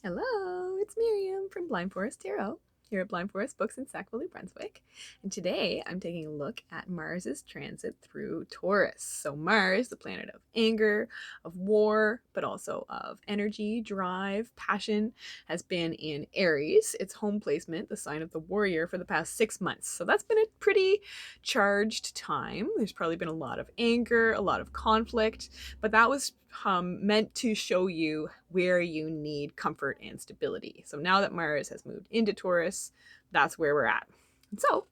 Hello, it's Miriam from Blind Forest Tarot here at Blind Forest Books in Sackville, New Brunswick. And today I'm taking a look at Mars's transit through Taurus. So Mars, the planet of anger, of war, but also of energy, drive, passion, has been in Aries, its home placement, the sign of the warrior, for the past 6 months. So that's been a pretty charged time. There's probably been a lot of anger, a lot of conflict, but that was meant to show you where you need comfort and stability. So now that Mars has moved into Taurus, that's where we're at. And so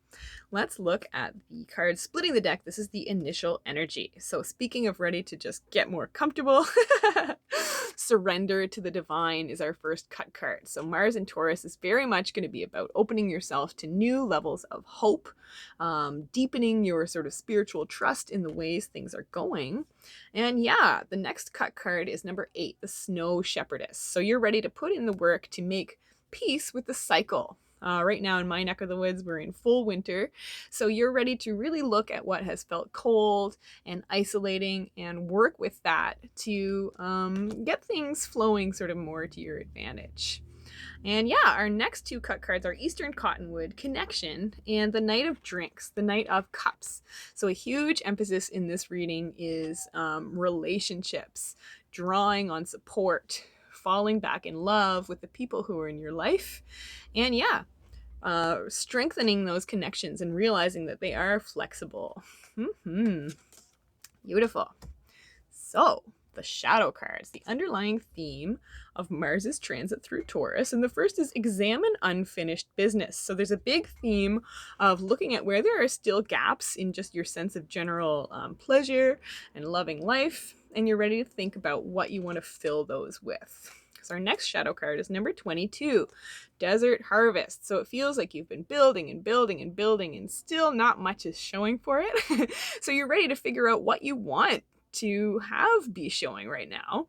let's look at the cards splitting the deck. This is the initial energy. So speaking of ready to just get more comfortable, surrender to the divine is our first cut card. So Mars in Taurus is very much going to be about opening yourself to new levels of hope, deepening your sort of spiritual trust in the ways things are going. And yeah, the next cut card is number 8, the Snow Shepherdess. So you're ready to put in the work to make peace with the cycle. Right now in my neck of the woods, we're in full winter. So you're ready to really look at what has felt cold and isolating and work with that to get things flowing sort of more to your advantage. And yeah, our next 2 cut cards are Eastern Cottonwood, Connection, and the Knight of Drinks, the Knight of Cups. So a huge emphasis in this reading is relationships, drawing on support, falling back in love with the people who are in your life. And yeah, strengthening those connections and realizing that they are flexible. Beautiful. So, the shadow cards, the underlying theme of Mars's transit through Taurus. And the first is examine unfinished business. So there's a big theme of looking at where there are still gaps in just your sense of general pleasure and loving life. And you're ready to think about what you want to fill those with. So our next shadow card is number 22, Desert Harvest. So it feels like you've been building and building and building and still not much is showing for it. So you're ready to figure out what you want to have be showing right now.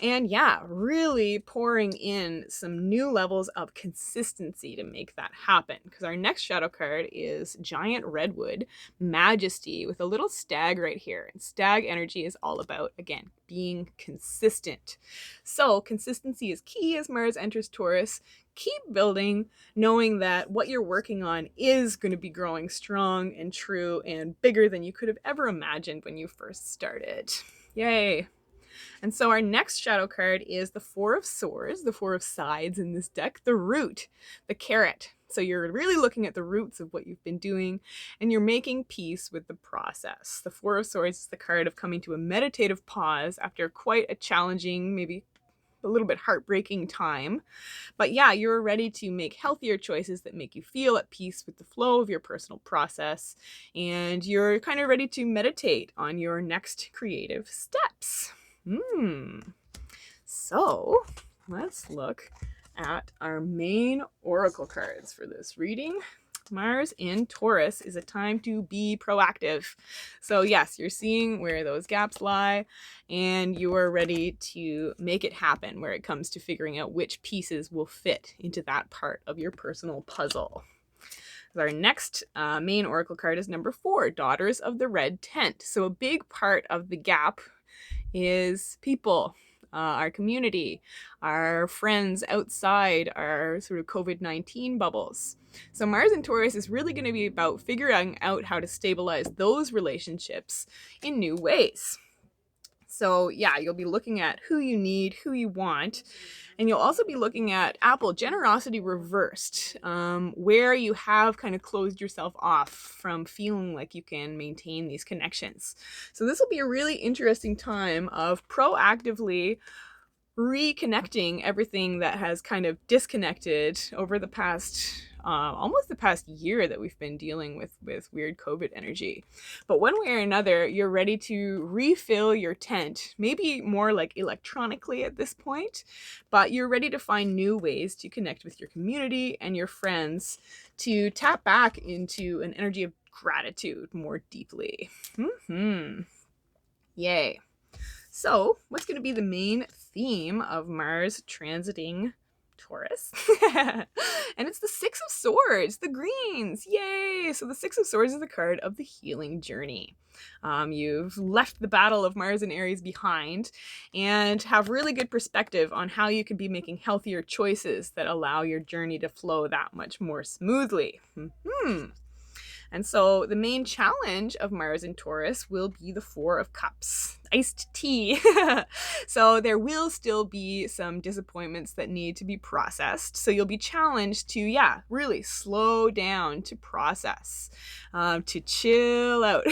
And yeah, really pouring in some new levels of consistency to make that happen. Because our next shadow card is Giant Redwood, Majesty, with a little stag right here. And stag energy is all about, again, being consistent. So consistency is key as Mars enters Taurus. Keep building, knowing that what you're working on is going to be growing strong and true and bigger than you could have ever imagined when you first started. Yay! And so our next shadow card is the Four of Swords, the 4 of sides in this deck, the root, the carrot. So you're really looking at the roots of what you've been doing and you're making peace with the process. The 4 of Swords is the card of coming to a meditative pause after quite a challenging, maybe a little bit heartbreaking time. But yeah, you're ready to make healthier choices that make you feel at peace with the flow of your personal process. And you're kind of ready to meditate on your next creative steps. So let's look at our main oracle cards for this reading. Mars in Taurus is a time to be proactive. So yes, you're seeing where those gaps lie and you are ready to make it happen where it comes to figuring out which pieces will fit into that part of your personal puzzle. Our next main oracle card is number 4, Daughters of the Red Tent. So a big part of the gap is people, our community, our friends outside our sort of COVID-19 bubbles. So Mars in Taurus is really going to be about figuring out how to stabilize those relationships in new ways. So yeah, you'll be looking at who you need, who you want, and you'll also be looking at Apple generosity reversed, where you have kind of closed yourself off from feeling like you can maintain these connections. So this will be a really interesting time of proactively reconnecting everything that has kind of disconnected over the past almost the past year that we've been dealing with weird COVID energy. But one way or another, you're ready to refill your tent, maybe more like electronically at this point, but you're ready to find new ways to connect with your community and your friends to tap back into an energy of gratitude more deeply. Yay. So, what's going to be the main theme of Mars transiting Taurus. And it's the Six of Swords, the greens. Yay! So the Six of Swords is the card of the healing journey. You've left the battle of Mars and Aries behind and have really good perspective on how you can be making healthier choices that allow your journey to flow that much more smoothly. And so the main challenge of Mars in Taurus will be the Four of Cups, iced tea. So there will still be some disappointments that need to be processed. So you'll be challenged to, really slow down, to process, to chill out.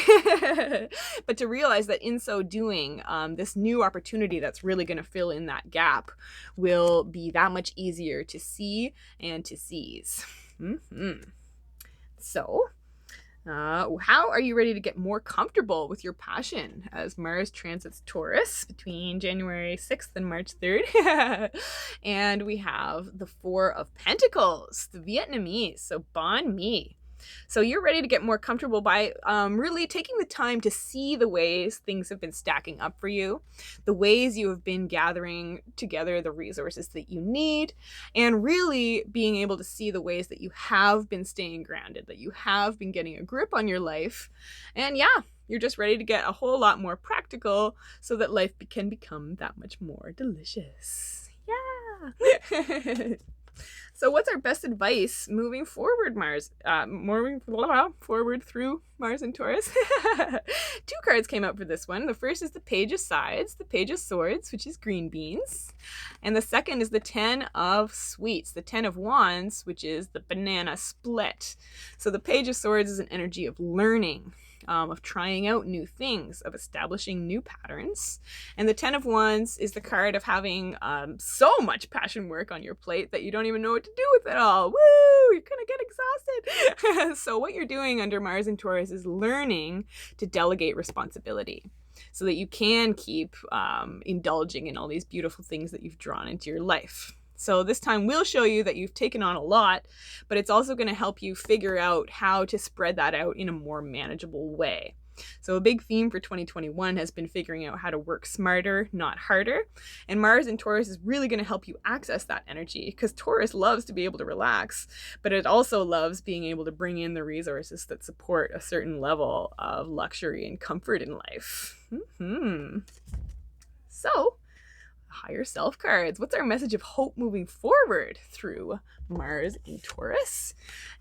But to realize that in so doing, this new opportunity that's really going to fill in that gap will be that much easier to see and to seize. So, how are you ready to get more comfortable with your passion as Mars transits Taurus between January 6th and March 3rd? And we have the Four of Pentacles, the Vietnamese, so Bon Mi. So you're ready to get more comfortable by really taking the time to see the ways things have been stacking up for you, the ways you have been gathering together the resources that you need, and really being able to see the ways that you have been staying grounded, that you have been getting a grip on your life. And you're just ready to get a whole lot more practical so that life can become that much more delicious. Yeah. So what's our best advice moving forward, moving forward through Mars and Taurus? 2 cards came out for this one. The first is the Page of Sides, the Page of Swords, which is green beans. And the second is the Ten of Sweets, the Ten of Wands, which is the banana split. So the Page of Swords is an energy of learning, of trying out new things, of establishing new patterns. And the Ten of Wands is the card of having so much passion work on your plate that you don't even know what to do with it all. Woo! You're gonna get exhausted. So what you're doing under Mars and Taurus is learning to delegate responsibility so that you can keep indulging in all these beautiful things that you've drawn into your life. So this time we'll show you that you've taken on a lot, but it's also going to help you figure out how to spread that out in a more manageable way. So a big theme for 2021 has been figuring out how to work smarter, not harder. And Mars in Taurus is really going to help you access that energy, because Taurus loves to be able to relax, but it also loves being able to bring in the resources that support a certain level of luxury and comfort in life. So, higher self cards. What's our message of hope moving forward through Mars in Taurus?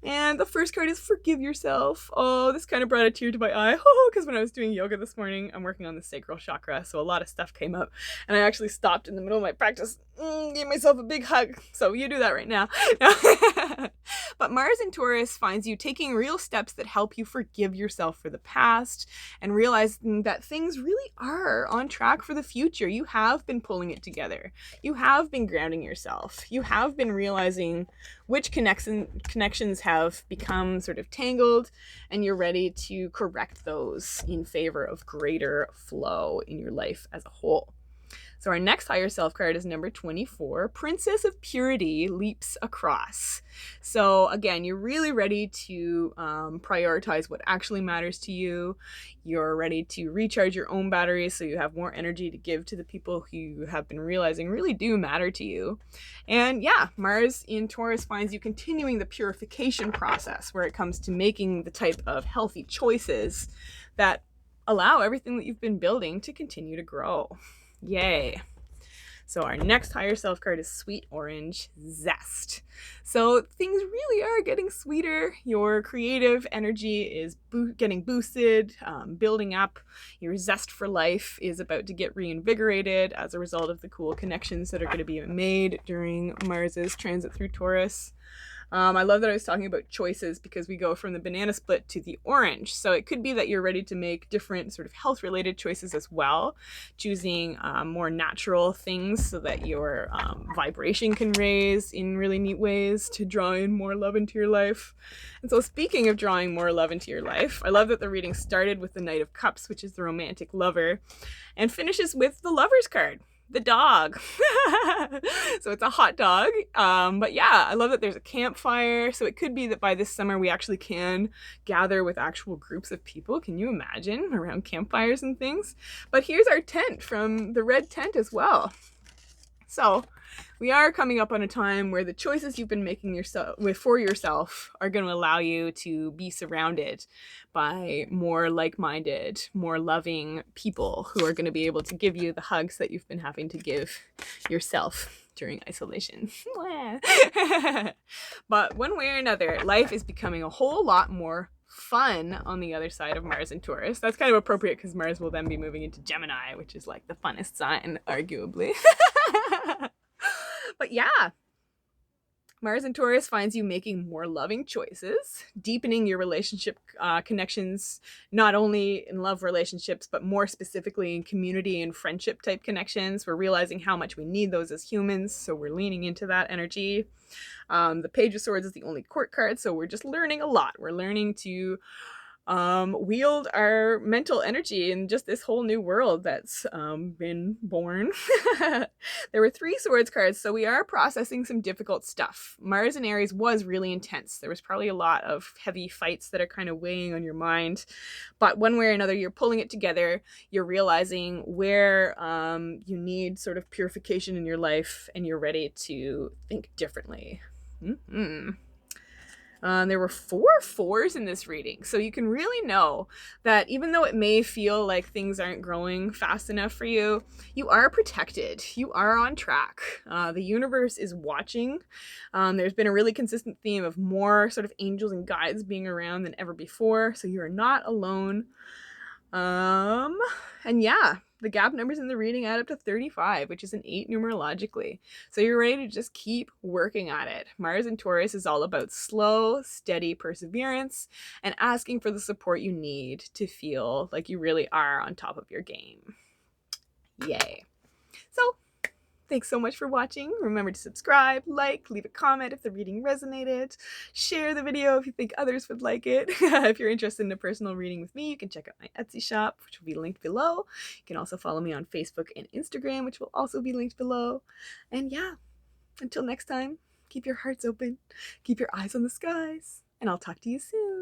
And the first card is forgive yourself. Oh, this kind of brought a tear to my eye. Because when I was doing yoga this morning, I'm working on the sacral chakra, so a lot of stuff came up. And I actually stopped in the middle of my practice, gave myself a big hug. So you do that right now. But Mars in Taurus finds you taking real steps that help you forgive yourself for the past and realizing that things really are on track for the future. You have been pulling it together. You have been grounding yourself. You have been realizing which connections have become sort of tangled, and you're ready to correct those in favor of greater flow in your life as a whole. So our next higher self card is number 24, Princess of Purity leaps across. So again, you're really ready to prioritize what actually matters to you. You're ready to recharge your own batteries so you have more energy to give to the people who you have been realizing really do matter to you. And Mars in Taurus finds you continuing the purification process where it comes to making the type of healthy choices that allow everything that you've been building to continue to grow. Yay. So our next higher self card is Sweet Orange Zest. So things really are getting sweeter. Your creative energy is getting boosted, building up. Your zest for life is about to get reinvigorated as a result of the cool connections that are going to be made during Mars's transit through Taurus. I love that I was talking about choices because we go from the banana split to the orange. So it could be that you're ready to make different sort of health-related choices as well, choosing more natural things so that your vibration can raise in really neat ways to draw in more love into your life. And so speaking of drawing more love into your life, I love that the reading started with the Knight of Cups, which is the romantic lover, and finishes with the Lover's card. The dog. So it's a hot dog. But I love that there's a campfire. So it could be that by this summer we actually can gather with actual groups of people. Can you imagine? Around campfires and things. But here's our tent from the red tent as well. So we are coming up on a time where the choices you've been making for yourself are going to allow you to be surrounded by more like-minded, more loving people who are going to be able to give you the hugs that you've been having to give yourself during isolation. But one way or another, life is becoming a whole lot more fun on the other side of Mars and Taurus. That's kind of appropriate because Mars will then be moving into Gemini, which is like the funnest sign, arguably. But yeah, Mars and Taurus finds you making more loving choices, deepening your relationship connections, not only in love relationships, but more specifically in community and friendship type connections. We're realizing how much we need those as humans, so we're leaning into that energy. The Page of Swords is the only court card, so we're just learning a lot. We're learning to wield our mental energy in just this whole new world that's been born. There were 3 swords cards, so we are processing some difficult stuff. Mars and Aries was really intense. There was probably a lot of heavy fights that are kind of weighing on your mind, but one way or another, you're pulling it together. You're realizing where you need sort of purification in your life, and you're ready to think differently. There were 4 4s in this reading, so you can really know that even though it may feel like things aren't growing fast enough for you, you are protected. You are on track. The universe is watching. There's been a really consistent theme of more sort of angels and guides being around than ever before, so you are not alone. And yeah, the gap numbers in the reading add up to 35, which is an 8 numerologically. So you're ready to just keep working at it. Mars and Taurus is all about slow, steady perseverance and asking for the support you need to feel like you really are on top of your game. Yay. So thanks so much for watching. Remember to subscribe, like, leave a comment if the reading resonated, share the video if you think others would like it. If you're interested in a personal reading with me, you can check out my Etsy shop, which will be linked below. You can also follow me on Facebook and Instagram, which will also be linked below. And yeah, until next time, keep your hearts open, keep your eyes on the skies, and I'll talk to you soon.